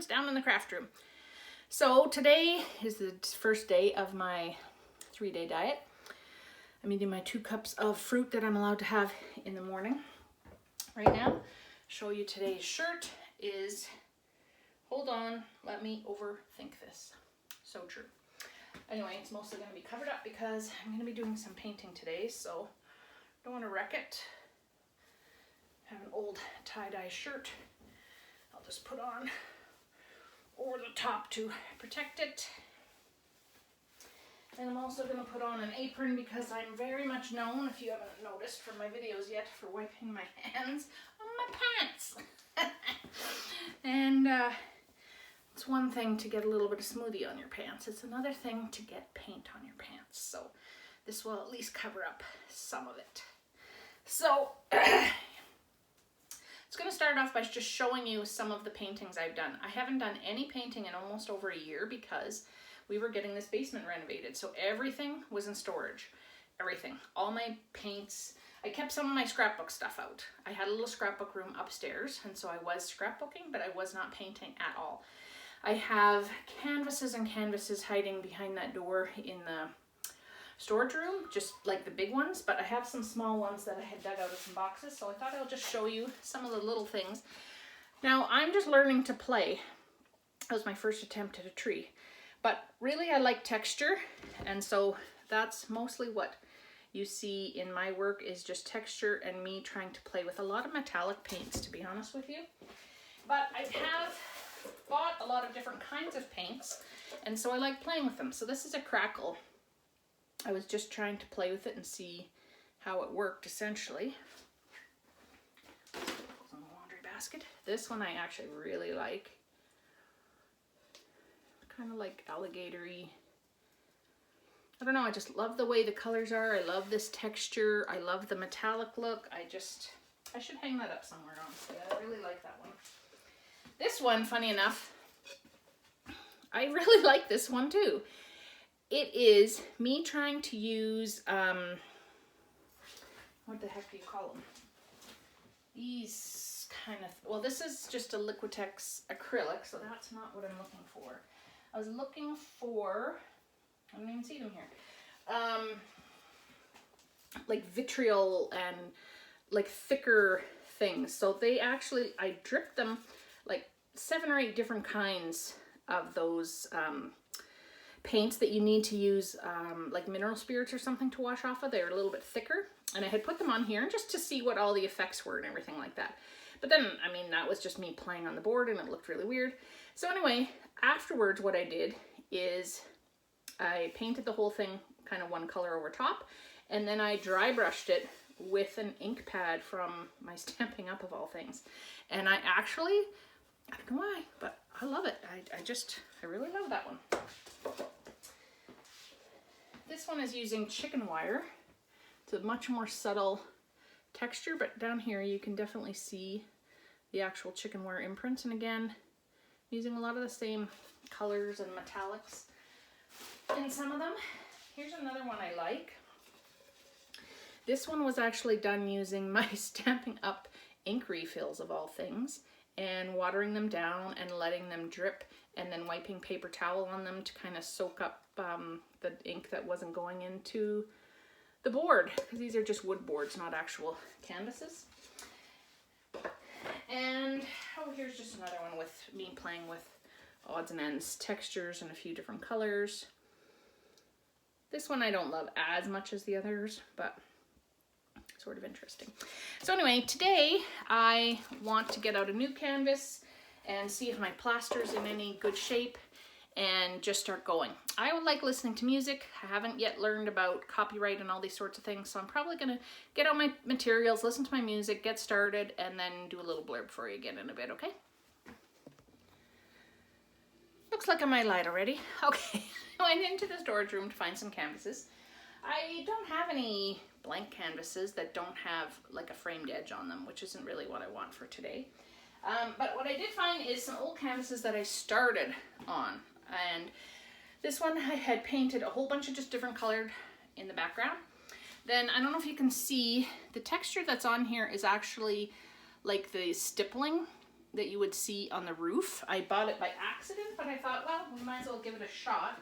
aprons down in the craft room. So today is the first day of my 3-day diet. I'm eating my 2 cups of fruit that I'm allowed to have in the morning. Right now, show you today's shirt is, hold on, let me overthink this. So true. Anyway, it's mostly going to be covered up because I'm going to be doing some painting today, so don't want to wreck it. I have an old tie-dye shirt I'll just put on over the top to protect it. And I'm also going to put on an apron because I'm very much known, if you haven't noticed from my videos yet, for wiping my hands on my pants. And it's one thing to get a little bit of smoothie on your pants. It's another thing to get paint on your pants. So this will at least cover up some of it. So it's going to start off by just showing you some of the paintings I've done. I haven't done any painting in almost over a year because we were getting this basement renovated. So everything was in storage. Everything. All my paints. I kept some of my scrapbook stuff out. I had a little scrapbook room upstairs, and so I was scrapbooking, but I was not painting at all. I have canvases and canvases hiding behind that door in the storage room, just like the big ones, but I have some small ones that I had dug out of some boxes, so I thought I'll just show you some of the little things. Now, I'm just learning to play. That was my first attempt at a tree, but really I like texture, and so that's mostly what you see in my work is just texture and me trying to play with a lot of metallic paints, to be honest with you. But I have bought a lot of different kinds of paints, and so I like playing with them. So this is a crackle. I was just trying to play with it and see how it worked, essentially. In the laundry basket. This one I actually really like. Kind of like alligator-y. I don't know, I just love the way the colors are. I love this texture. I love the metallic look. I should hang that up somewhere, honestly. I really like that one. This one, funny enough, I really like this one too. It is me trying to use, what the heck do you call them? These kind of, well, this is just a Liquitex acrylic, so that's not what I'm looking for. I was looking for, I don't even see them here, like vitriol and like thicker things. So they actually, I dripped them like 7 or 8 different kinds of those paints that you need to use like mineral spirits or something to wash off of. They're a little bit thicker, and I had put them on here just to see what all the effects were and everything like that. But then, I mean, that was just me playing on the board and it looked really weird. So anyway, afterwards what I did is I painted the whole thing kind of one color over top, and then I dry brushed it with an ink pad from my Stampin' Up! Of all things. And I actually, I don't know why, but I love it. I really love that one. This one is using chicken wire. It's a much more subtle texture, but down here you can definitely see the actual chicken wire imprints. And again, using a lot of the same colors and metallics in some of them. Here's another one I like. This one was actually done using my Stampin' Up! Ink refills of all things, and watering them down and letting them drip, and then wiping paper towel on them to kind of soak up the ink that wasn't going into the board, because these are just wood boards, not actual canvases. And oh, here's just another one with me playing with odds and ends, textures, and a few different colors. This one I don't love as much as the others, but sort of interesting. So anyway, today I want to get out a new canvas and see if my plaster's in any good shape and just start going. I would like listening to music. I haven't yet learned about copyright and all these sorts of things, so I'm probably gonna get out my materials, listen to my music, get started, and then do a little blurb for you again in a bit, okay? Looks like I might light already. Okay, I went into the storage room to find some canvases. I don't have any blank canvases that don't have like a framed edge on them, which isn't really what I want for today. But what I did find is some old canvases that I started on. And this one I had painted a whole bunch of just different colored in the background. Then I don't know if you can see, the texture that's on here is actually like the stippling that you would see on the roof. I bought it by accident, but I thought, well, we might as well give it a shot.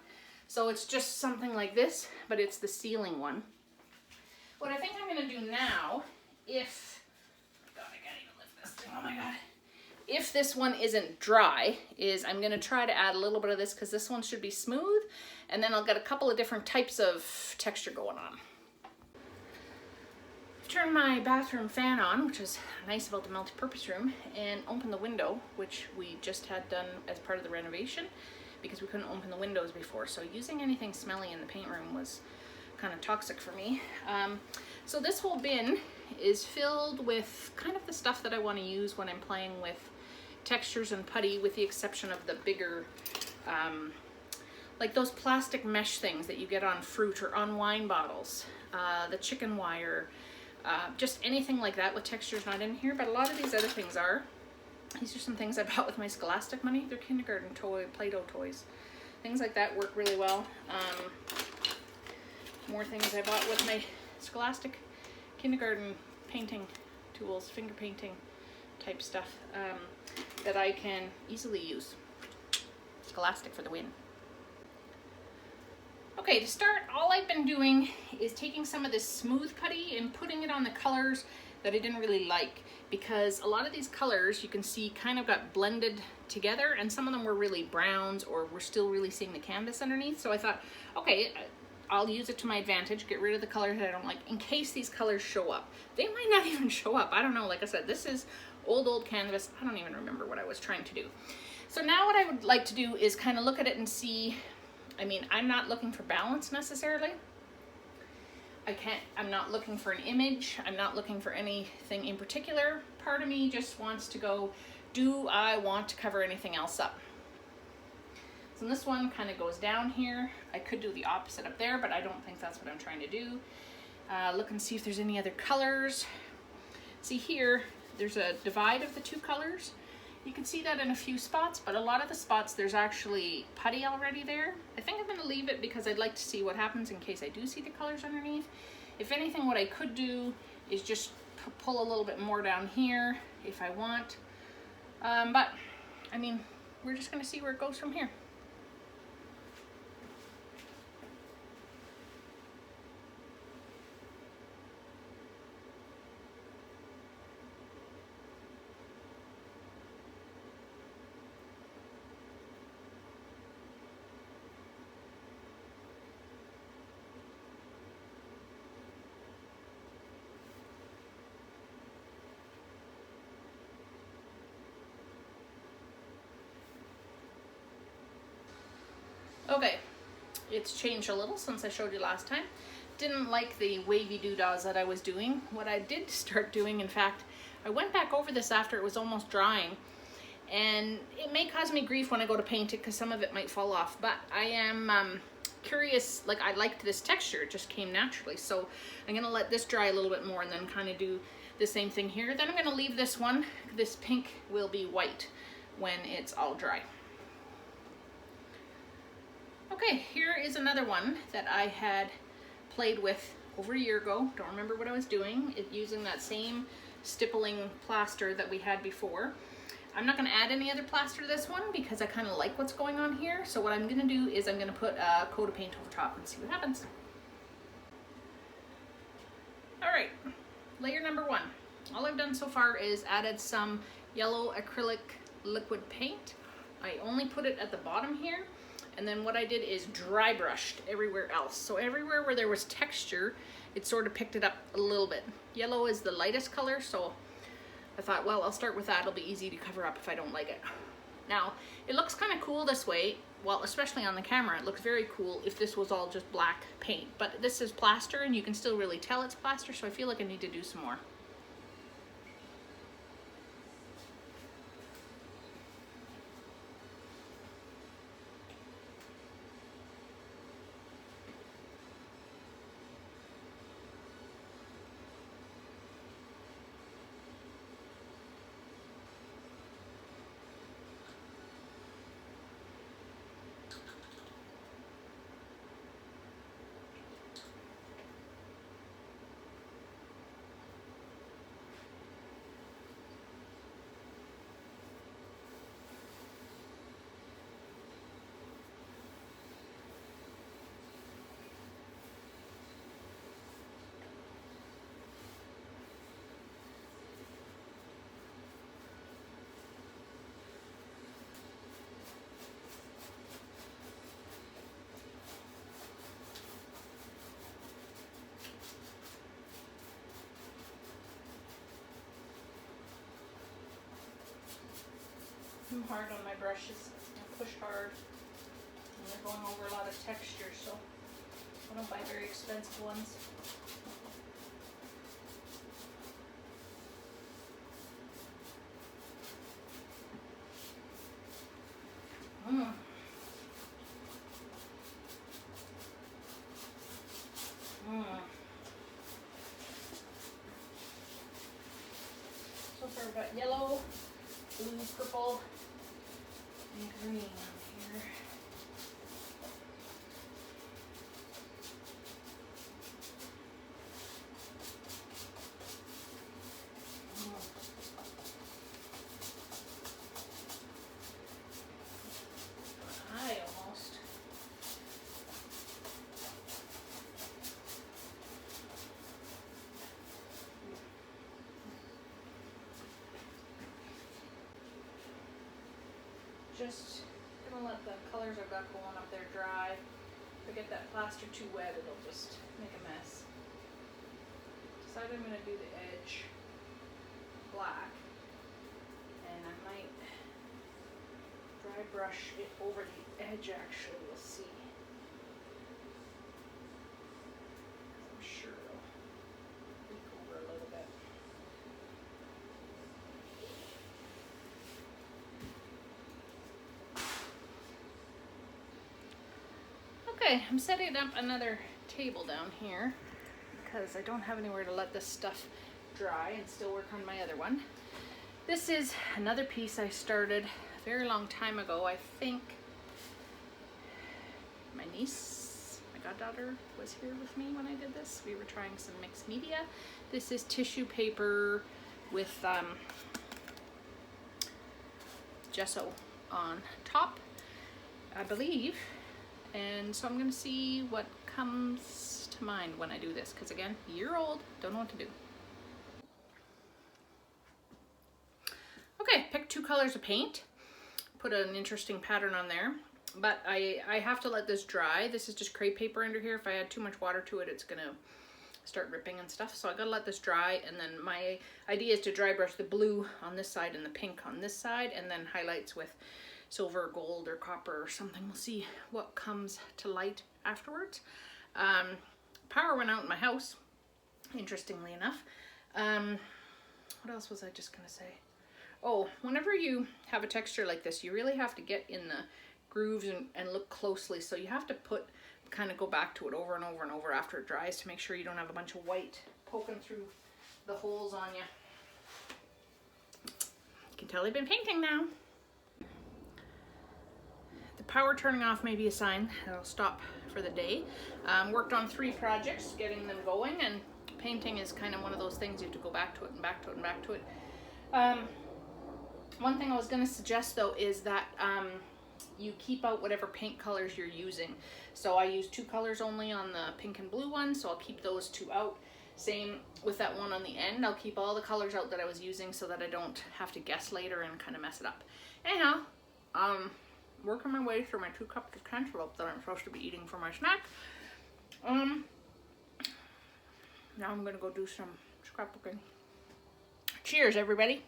So it's just something like this, but it's the ceiling one. What I think I'm going to do now, if, God, I can't even lift this thing, oh my God. If this one isn't dry, is I'm going to try to add a little bit of this because this one should be smooth, and then I'll get a couple of different types of texture going on. Turn my bathroom fan on, which is nice about the multi-purpose room, and open the window, which we just had done as part of the renovation because we couldn't open the windows before. So using anything smelly in the paint room was kind of toxic for me. So this whole bin is filled with kind of the stuff that I want to use when I'm playing with textures and putty, with the exception of the bigger, like those plastic mesh things that you get on fruit or on wine bottles, the chicken wire, just anything like that with textures not in here, but a lot of these other things are. These are some things I bought with my Scholastic money. They're kindergarten toy, Play-Doh toys. Things like that work really well. More things I bought with my Scholastic kindergarten painting tools, finger painting type stuff that I can easily use. Scholastic for the win. Okay, to start, all I've been doing is taking some of this smooth putty and putting it on the colors that I didn't really like, because a lot of these colors you can see kind of got blended together, and some of them were really browns or we're still really seeing the canvas underneath. So I thought, okay, I'll use it to my advantage, get rid of the colors that I don't like in case these colors show up. They might not even show up. I don't know. Like I said, this is old canvas. I don't even remember what I was trying to do. So now what I would like to do is kind of look at it and see, I mean, I'm not looking for balance necessarily. I'm not looking for an image. I'm not looking for anything in particular. Part of me just wants to go, do I want to cover anything else up? So this one kind of goes down here. I could do the opposite up there, but I don't think that's what I'm trying to do. Look and see if there's any other colors. See here, there's a divide of the two colors. You can see that in a few spots, but a lot of the spots there's actually putty already there. I think I'm going to leave it because I'd like to see what happens in case I do see the colors underneath. If anything, what I could do is just pull a little bit more down here if I want. But, I mean, we're just going to see where it goes from here. Okay, it's changed a little since I showed you last time. Didn't like the wavy doodahs that I was doing. What I did start doing, in fact, I went back over this after it was almost drying, and it may cause me grief when I go to paint it because some of it might fall off, but I am curious. Like, I liked this texture, it just came naturally, so I'm gonna let this dry a little bit more and then kind of do the same thing here. Then I'm gonna leave this one, this pink will be white when it's all dry. Okay, here is another one that I had played with over a year ago. Don't remember what I was doing. Using that same stippling plaster that we had before. I'm not going to add any other plaster to this one because I kind of like what's going on here. So what I'm going to do is I'm going to put a coat of paint over top and see what happens. Alright, layer number one. All I've done so far is added some yellow acrylic liquid paint. I only put it at the bottom here. And then what I did is dry brushed everywhere else. So everywhere where there was texture, it sort of picked it up a little bit. Yellow is the lightest color, so I thought, well, I'll start with that. It'll be easy to cover up if I don't like it. Now, it looks kind of cool this way. Well, especially on the camera, it looks very cool if this was all just black paint. But this is plaster, and you can still really tell it's plaster, so I feel like I need to do some more. I'm hard on my brushes. I push hard. And they're going over a lot of texture, so I don't buy very expensive ones. So far we've got yellow, blue, purple, and green on here. Almost. Just gonna let the colors I've got going up there dry. If I get that plaster too wet, it'll just make a mess. Decided I'm gonna do the edge black, and I might dry brush it over the edge actually, we'll see. I'm sure it'll leak over a little bit. Okay, I'm setting up another table down here because I don't have anywhere to let this stuff dry and still work on my other one. This is another piece I started a very long time ago. I think my niece, my goddaughter, was here with me when I did this. We were trying some mixed media. This is tissue paper with gesso on top, I believe. And so I'm gonna see what comes to mind when I do this, because again, year old, don't know what to do. Okay, pick 2 colors of paint, put an interesting pattern on there, but I have to let this dry. This is just crepe paper under here. If I add too much water to it, it's gonna start ripping and stuff. So I gotta let this dry, and then my idea is to dry brush the blue on this side and the pink on this side, and then highlights with silver, gold, or copper or something. We'll see what comes to light afterwards. Power went out in my house, interestingly enough. What else was I just gonna say? Oh, whenever you have a texture like this, you really have to get in the grooves and look closely. So you have to kind of go back to it over and over and over after it dries to make sure you don't have a bunch of white poking through the holes on you. You can tell I've been painting now. The power turning off may be a sign that I'll stop for the day. Worked on 3 projects, getting them going, and painting is kind of one of those things you have to go back to it and back to it and back to it. One thing I was going to suggest though is that you keep out whatever paint colors you're using. So I use 2 colors only on the pink and blue one, so I'll keep those 2 out. Same with that one on the end. I'll keep all the colors out that I was using so that I don't have to guess later and kind of mess it up. Anyhow, working my way through my 2 cups of cantaloupe that I'm supposed to be eating for my snack. Now I'm gonna go do some scrapbooking. Cheers, everybody.